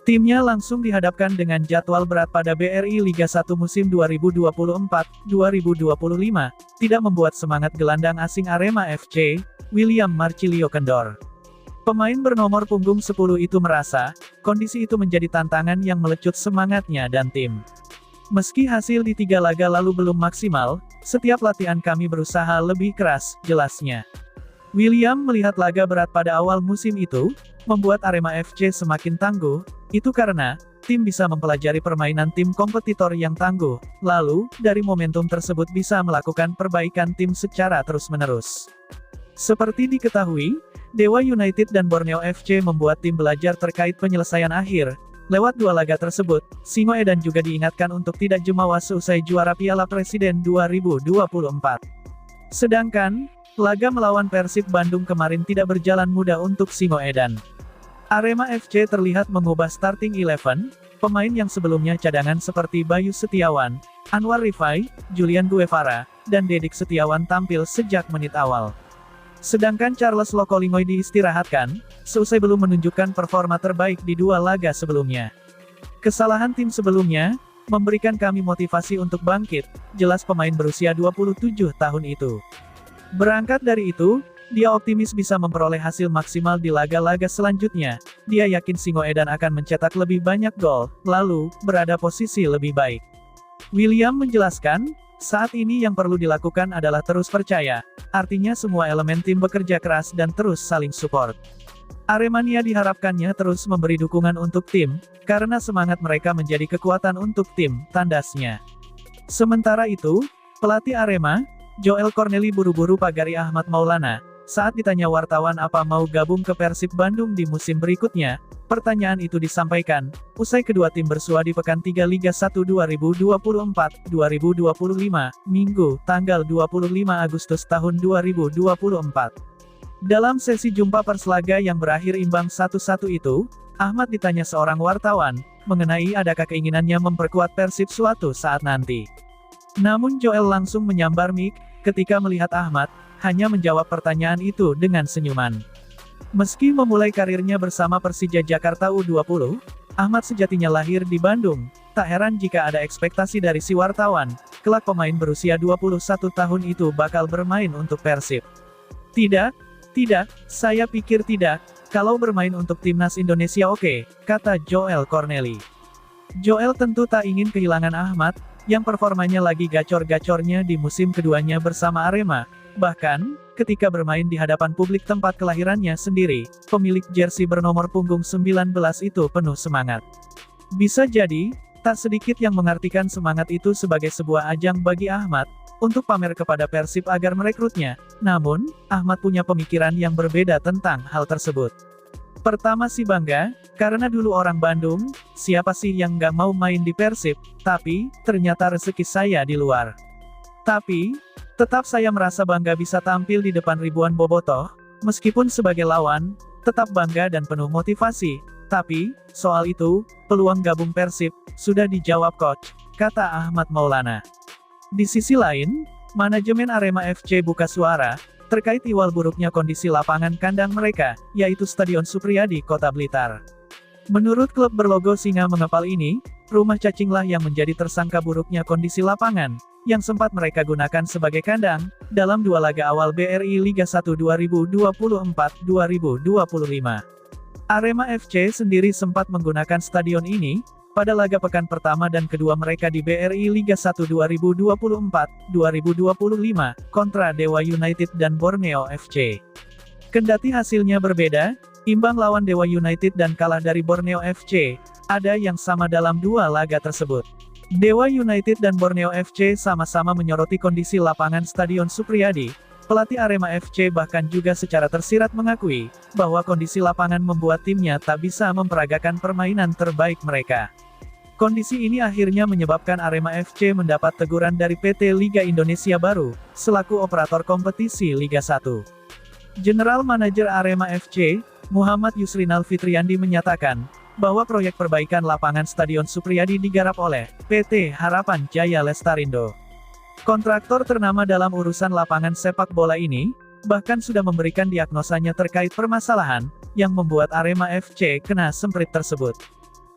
Timnya langsung dihadapkan dengan jadwal berat pada BRI Liga 1 musim 2024-2025, tidak membuat semangat gelandang asing Arema FC, William Marcilio kendor. Pemain bernomor punggung 10 itu merasa, kondisi itu menjadi tantangan yang melecut semangatnya dan tim. Meski hasil di 3 laga lalu belum maksimal, setiap latihan kami berusaha lebih keras, jelasnya. William melihat laga berat pada awal musim itu, membuat Arema FC semakin tangguh, itu karena, tim bisa mempelajari permainan tim kompetitor yang tangguh, lalu, dari momentum tersebut bisa melakukan perbaikan tim secara terus-menerus. Seperti diketahui, Dewa United dan Borneo FC membuat tim belajar terkait penyelesaian akhir. Lewat 2 laga tersebut, Singoedan juga diingatkan untuk tidak jumawa seusai juara Piala Presiden 2024. Sedangkan, laga melawan Persib Bandung kemarin tidak berjalan mudah untuk Singoedan. Arema FC terlihat mengubah starting 11, pemain yang sebelumnya cadangan seperti Bayu Setiawan, Anwar Rifai, Julian Guevara, dan Dedik Setiawan tampil sejak menit awal. Sedangkan Charles Lokolingoy diistirahatkan, seusai belum menunjukkan performa terbaik di 2 laga sebelumnya. Kesalahan tim sebelumnya, memberikan kami motivasi untuk bangkit, jelas pemain berusia 27 tahun itu. Berangkat dari itu, dia optimis bisa memperoleh hasil maksimal di laga-laga selanjutnya. Dia yakin Singoedan akan mencetak lebih banyak gol, lalu, berada posisi lebih baik. William menjelaskan, saat ini yang perlu dilakukan adalah terus percaya, artinya semua elemen tim bekerja keras dan terus saling support. Aremania diharapkannya terus memberi dukungan untuk tim, karena semangat mereka menjadi kekuatan untuk tim, tandasnya. Sementara itu, pelatih Arema, Joel Corneli buru-buru pagari Ahmad Maulana, saat ditanya wartawan apa mau gabung ke Persib Bandung di musim berikutnya, pertanyaan itu disampaikan, usai kedua tim bersua di Pekan 3 Liga 1 2024-2025, Minggu, tanggal 25 Agustus tahun 2024. Dalam sesi jumpa perslaga yang berakhir imbang 1-1 itu, Ahmad ditanya seorang wartawan, mengenai adakah keinginannya memperkuat Persib suatu saat nanti. Namun Joel langsung menyambar mic, ketika melihat Ahmad, hanya menjawab pertanyaan itu dengan senyuman. Meski memulai karirnya bersama Persija Jakarta U20, Ahmad sejatinya lahir di Bandung. Tak heran jika ada ekspektasi dari si wartawan, kelak pemain berusia 21 tahun itu bakal bermain untuk Persib. Tidak, saya pikir tidak, kalau bermain untuk timnas Indonesia oke, kata Joel Corneli. Joel tentu tak ingin kehilangan Ahmad, yang performanya lagi gacor-gacornya di musim keduanya bersama Arema. Bahkan, ketika bermain di hadapan publik tempat kelahirannya sendiri, pemilik jersey bernomor punggung 19 itu penuh semangat. Bisa jadi, tak sedikit yang mengartikan semangat itu sebagai sebuah ajang bagi Ahmad, untuk pamer kepada Persib agar merekrutnya. Namun, Ahmad punya pemikiran yang berbeda tentang hal tersebut. Pertama sih bangga, karena dulu orang Bandung, siapa sih yang nggak mau main di Persib, tapi, ternyata rezeki saya di luar. Tapi, tetap saya merasa bangga bisa tampil di depan ribuan bobotoh, meskipun sebagai lawan, tetap bangga dan penuh motivasi. Tapi, soal itu, peluang gabung Persib, sudah dijawab coach, kata Ahmad Maulana. Di sisi lain, manajemen Arema FC buka suara, terkait iwal buruknya kondisi lapangan kandang mereka, yaitu Stadion Supriyadi, Kota Blitar. Menurut klub berlogo singa mengepal ini, rumah cacinglah yang menjadi tersangka buruknya kondisi lapangan, yang sempat mereka gunakan sebagai kandang, dalam 2 laga awal BRI Liga 1 2024-2025. Arema FC sendiri sempat menggunakan stadion ini, pada laga pekan pertama dan kedua mereka di BRI Liga 1 2024-2025, kontra Dewa United dan Borneo FC. Kendati hasilnya berbeda, imbang lawan Dewa United dan kalah dari Borneo FC, ada yang sama dalam 2 laga tersebut. Dewa United dan Borneo FC sama-sama menyoroti kondisi lapangan Stadion Supriyadi. Pelatih Arema FC bahkan juga secara tersirat mengakui, bahwa kondisi lapangan membuat timnya tak bisa memperagakan permainan terbaik mereka. Kondisi ini akhirnya menyebabkan Arema FC mendapat teguran dari PT Liga Indonesia Baru, selaku operator kompetisi Liga 1. General Manager Arema FC, Muhammad Yusrinal Fitriandi menyatakan, bahwa proyek perbaikan lapangan Stadion Supriyadi digarap oleh PT Harapan Jaya Lestarindo. Kontraktor ternama dalam urusan lapangan sepak bola ini, bahkan sudah memberikan diagnosanya terkait permasalahan, yang membuat Arema FC kena semprit tersebut.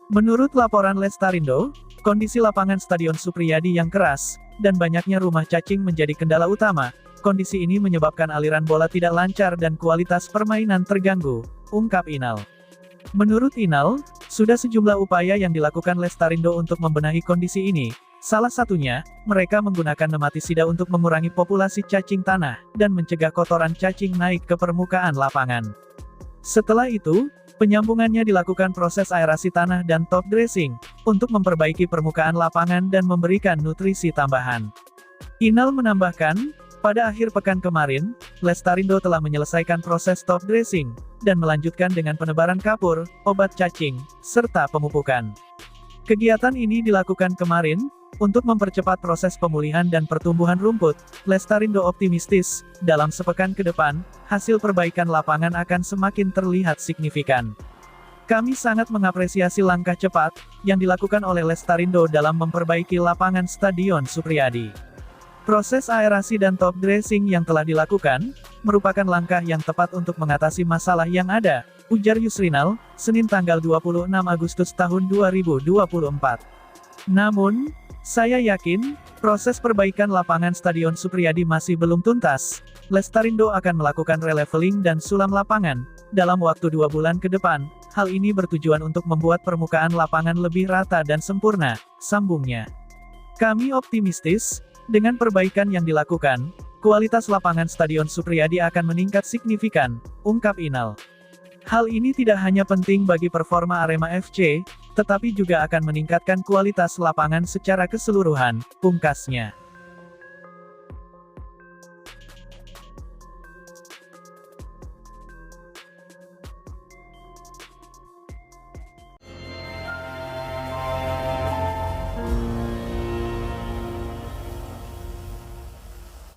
Menurut laporan Lestarindo, kondisi lapangan Stadion Supriyadi yang keras, dan banyaknya rumah cacing menjadi kendala utama. Kondisi ini menyebabkan aliran bola tidak lancar dan kualitas permainan terganggu, ungkap Inal. Menurut Inal, sudah sejumlah upaya yang dilakukan Lestarindo untuk membenahi kondisi ini. Salah satunya, mereka menggunakan nematisida untuk mengurangi populasi cacing tanah, dan mencegah kotoran cacing naik ke permukaan lapangan. Setelah itu, penyambungannya dilakukan proses aerasi tanah dan top dressing, untuk memperbaiki permukaan lapangan dan memberikan nutrisi tambahan. Inal menambahkan, pada akhir pekan kemarin, Lestarindo telah menyelesaikan proses top dressing, dan melanjutkan dengan penebaran kapur, obat cacing, serta pemupukan. Kegiatan ini dilakukan kemarin, untuk mempercepat proses pemulihan dan pertumbuhan rumput. Lestarindo optimistis, dalam sepekan ke depan, hasil perbaikan lapangan akan semakin terlihat signifikan. Kami sangat mengapresiasi langkah cepat, yang dilakukan oleh Lestarindo dalam memperbaiki lapangan Stadion Supriyadi. Proses aerasi dan top dressing yang telah dilakukan, merupakan langkah yang tepat untuk mengatasi masalah yang ada, ujar Yusrinal, Senin tanggal 26 Agustus tahun 2024. Namun, saya yakin, proses perbaikan lapangan Stadion Supriyadi masih belum tuntas. Lestarindo akan melakukan releveling dan sulam lapangan, dalam waktu 2 bulan ke depan. Hal ini bertujuan untuk membuat permukaan lapangan lebih rata dan sempurna, sambungnya. Kami optimistis, dengan perbaikan yang dilakukan, kualitas lapangan Stadion Supriyadi akan meningkat signifikan, ungkap Inal. Hal ini tidak hanya penting bagi performa Arema FC, tetapi juga akan meningkatkan kualitas lapangan secara keseluruhan, pungkasnya.